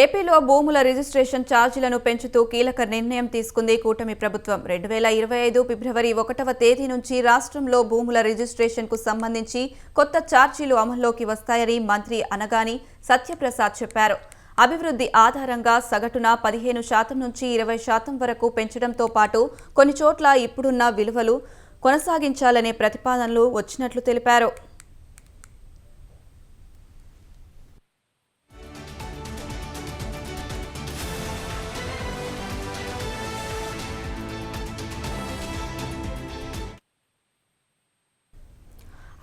ఏపీలో భూముల రిజిస్ట్రేషన్ ఛార్జీలను పెంచుతూ కీలక నిర్ణయం తీసుకుంది కూటమి ప్రభుత్వం. 2025 ఫిబ్రవరి 1వ తేదీ నుంచి రాష్ట్రంలో భూముల రిజిస్ట్రేషన్కు సంబంధించి కొత్త ఛార్జీలు అమల్లోకి వస్తాయని మంత్రి అనగాని సత్యప్రసాద్ చెప్పారు. అభివృద్ధి ఆధారంగా సగటున 15% నుంచి 20% వరకు పెంచడంతో పాటు కొన్ని చోట్ల ఇప్పుడున్న విలువలు కొనసాగించాలనే ప్రతిపాదనలు వచ్చినట్లు తెలిపారు.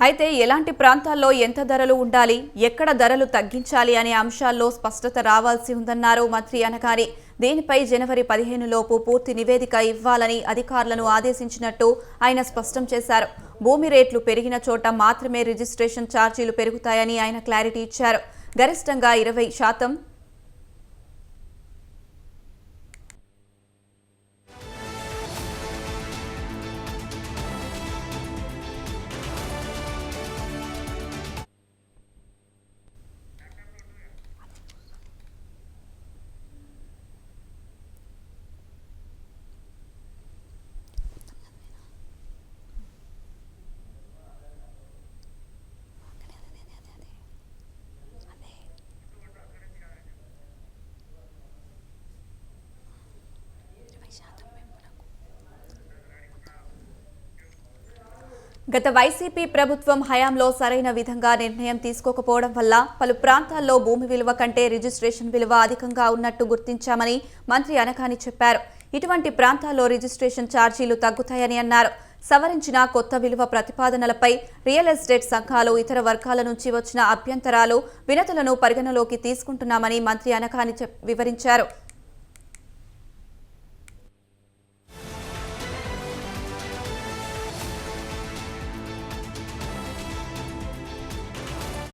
అయితే ఎలాంటి ప్రాంతాల్లో ఎంత ధరలు ఉండాలి, ఎక్కడ ధరలు తగ్గించాలి అనే అంశాల్లో స్పష్టత రావాల్సి ఉందన్నారు మంత్రి అనగాని. దీనిపై జనవరి 15 లోపు పూర్తి నివేదిక ఇవ్వాలని అధికారులను ఆదేశించినట్టు ఆయన స్పష్టం చేశారు. భూమి రేట్లు పెరిగిన చోట మాత్రమే రిజిస్ట్రేషన్ ఛార్జీలు పెరుగుతాయని ఆయన క్లారిటీ ఇచ్చారు. గరిష్టంగా 20% గత వైసీపీ ప్రభుత్వం హయాంలో సరైన విధంగా నిర్ణయం తీసుకోకపోవడం వల్ల పలు ప్రాంతాల్లో భూమి విలువ కంటే రిజిస్ట్రేషన్ విలువ అధికంగా ఉన్నట్టు గుర్తించామని మంత్రి అనగాని చెప్పారు. ఇటువంటి ప్రాంతాల్లో రిజిస్ట్రేషన్ ఛార్జీలు తగ్గుతాయని అన్నారు. సవరించిన కొత్త విలువ ప్రతిపాదనలపై రియల్ ఎస్టేట్ సంఘాలు, ఇతర వర్గాల నుంచి వచ్చిన అభ్యంతరాలు, వినతులను పరిగణలోకి తీసుకుంటున్నామని మంత్రి అనగాని వివరించారు.